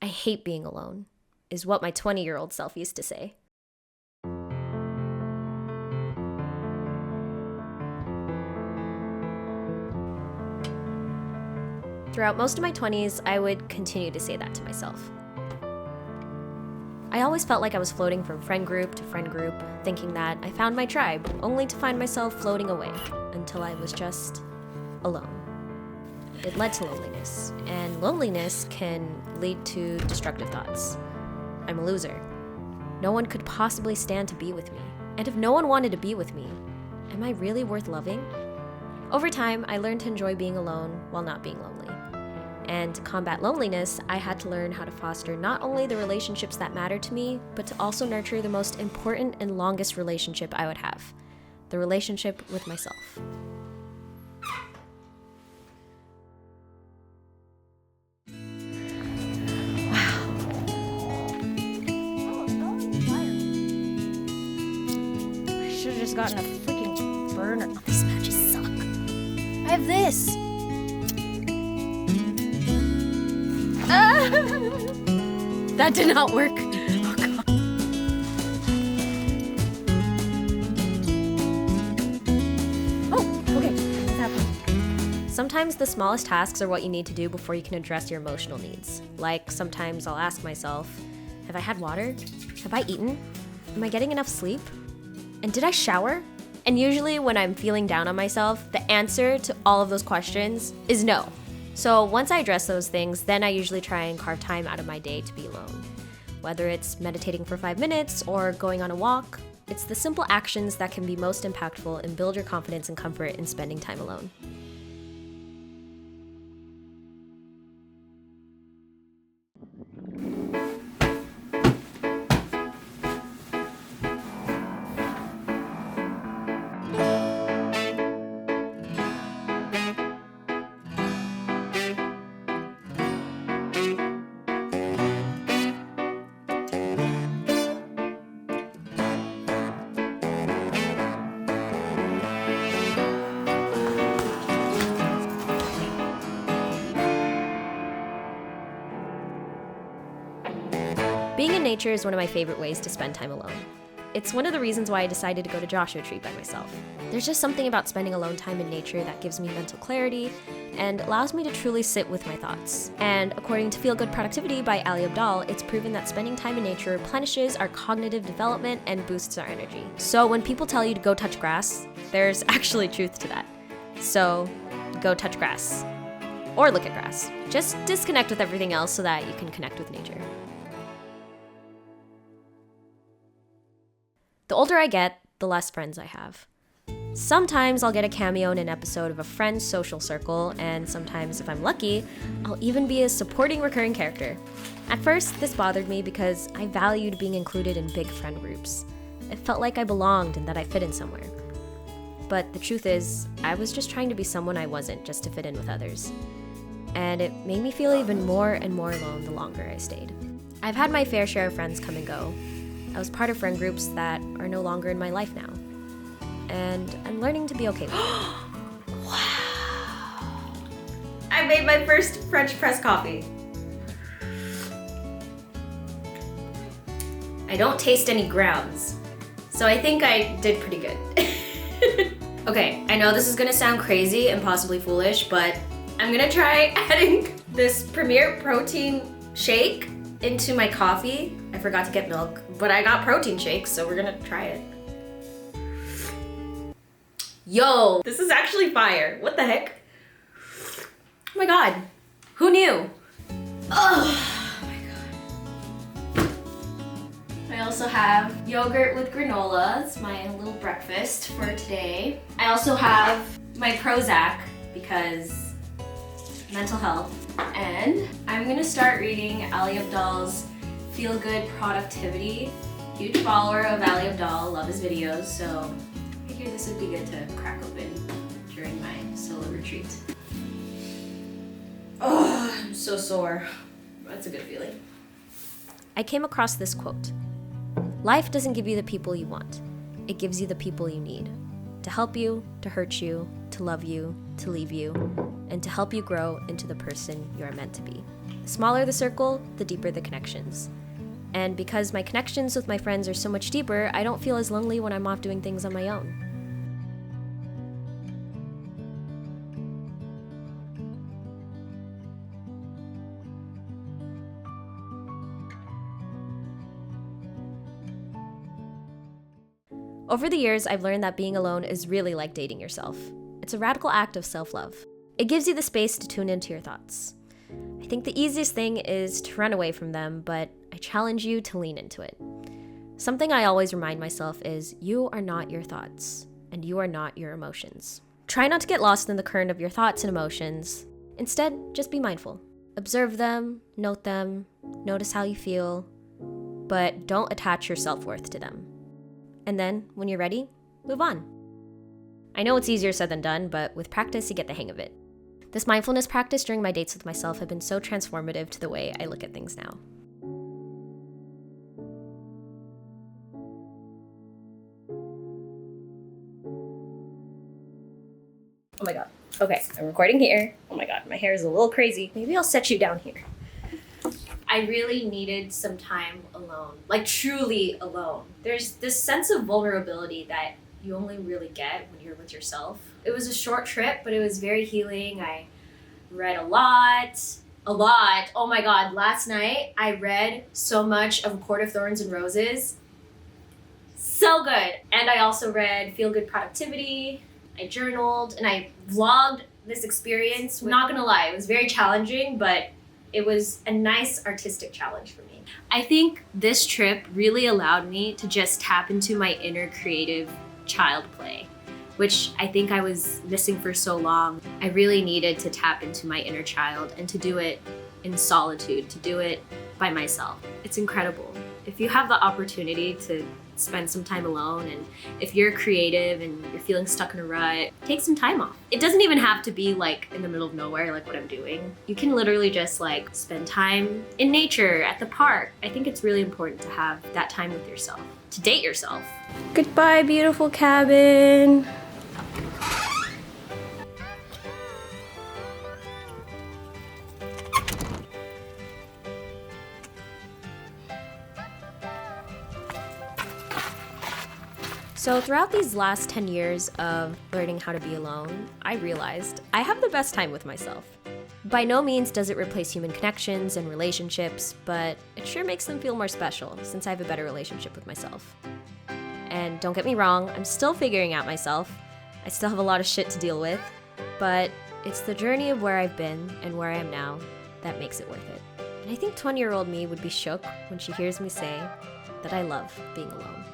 I hate being alone, is what my 20-year-old self used to say. Throughout most of my 20s, I would continue to say that to myself. I always felt like I was floating from friend group to friend group, thinking that I found my tribe, only to find myself floating away until I was just alone. It led to loneliness, and loneliness can lead to destructive thoughts. I'm a loser. No one could possibly stand to be with me. And if no one wanted to be with me, am I really worth loving? Over time, I learned to enjoy being alone while not being lonely. And to combat loneliness, I had to learn how to foster not only the relationships that matter to me, but to also nurture the most important and longest relationship I would have, the relationship with myself. Wow. I should have just gotten a freaking burner. Oh, these matches suck. I have this. That did not work. Oh, God. Oh, okay. What's happening? Sometimes the smallest tasks are what you need to do before you can address your emotional needs. Like, sometimes I'll ask myself, have I had water? Have I eaten? Am I getting enough sleep? And did I shower? And usually when I'm feeling down on myself, the answer to all of those questions is no. So once I address those things, then I usually try and carve time out of my day to be alone. Whether it's meditating for 5 minutes or going on a walk, it's the simple actions that can be most impactful and build your confidence and comfort in spending time alone. Being in nature is one of my favorite ways to spend time alone. It's one of the reasons why I decided to go to Joshua Tree by myself. There's just something about spending alone time in nature that gives me mental clarity and allows me to truly sit with my thoughts. And according to Feel Good Productivity by Ali Abdaal, it's proven that spending time in nature replenishes our cognitive development and boosts our energy. So when people tell you to go touch grass, there's actually truth to that. So go touch grass. Or look at grass. Just disconnect with everything else so that you can connect with nature. The older I get, the less friends I have. Sometimes I'll get a cameo in an episode of a friend's social circle, and sometimes, if I'm lucky, I'll even be a supporting recurring character. At first, this bothered me because I valued being included in big friend groups. It felt like I belonged and that I fit in somewhere. But the truth is, I was just trying to be someone I wasn't just to fit in with others. And it made me feel even more and more alone the longer I stayed. I've had my fair share of friends come and go. I was part of friend groups that are no longer in my life now. And I'm learning to be okay with it. Wow. I made my first French press coffee. I don't taste any grounds, so I think I did pretty good. Okay, I know this is gonna sound crazy and possibly foolish, but I'm gonna try adding this Premier Protein shake into my coffee. I forgot to get milk, but I got protein shakes, so we're gonna try it. Yo, this is actually fire. What the heck? Oh my God, who knew? Oh my God. I also have yogurt with granola. It's my little breakfast for today. I also have my Prozac because mental health. And I'm gonna start reading Ali Abdaal's Feel Good Productivity. Huge follower of Ali Abdaal, love his videos, so I figured this would be good to crack open during my solo retreat. Oh, I'm so sore. That's a good feeling. I came across this quote. Life doesn't give you the people you want. It gives you the people you need. To help you, to hurt you, to love you, to leave you, and to help you grow into the person you are meant to be. Smaller the circle, the deeper the connections. And because my connections with my friends are so much deeper, I don't feel as lonely when I'm off doing things on my own. Over the years, I've learned that being alone is really like dating yourself. It's a radical act of self-love. It gives you the space to tune into your thoughts. I think the easiest thing is to run away from them, but I challenge you to lean into it. Something I always remind myself is you are not your thoughts, and you are not your emotions. Try not to get lost in the current of your thoughts and emotions. Instead, just be mindful. Observe them, notice how you feel, but don't attach your self-worth to them. And then, when you're ready, move on. I know it's easier said than done, but with practice, you get the hang of it. This mindfulness practice during my dates with myself have been so transformative to the way I look at things now. Oh my god. Okay, I'm recording here. Oh my god, my hair is a little crazy. Maybe I'll set you down here. I really needed some time alone, like truly alone. There's this sense of vulnerability that you only really get when you're with yourself. It was a short trip, but it was very healing. I read a lot. Oh my god, last night I read so much of A Court of Thorns and Roses. So good. And I also read Feel Good Productivity. I journaled and I vlogged this experience. Not gonna lie, it was very challenging, but it was a nice artistic challenge for me. I think this trip really allowed me to just tap into my inner creative child play, which I think I was missing for so long. I really needed to tap into my inner child and to do it in solitude, to do it by myself. It's incredible. If you have the opportunity to spend some time alone, and if you're creative and you're feeling stuck in a rut, take some time off. It doesn't even have to be like in the middle of nowhere like what I'm doing. You can literally just like spend time in nature, at the park. I think it's really important to have that time with yourself, to date yourself. Goodbye, beautiful cabin. So throughout these last 10 years of learning how to be alone, I realized I have the best time with myself. By no means does it replace human connections and relationships, but it sure makes them feel more special since I have a better relationship with myself. And don't get me wrong, I'm still figuring out myself. I still have a lot of shit to deal with, but it's the journey of where I've been and where I am now that makes it worth it. And I think 20-year-old me would be shook when she hears me say that I love being alone.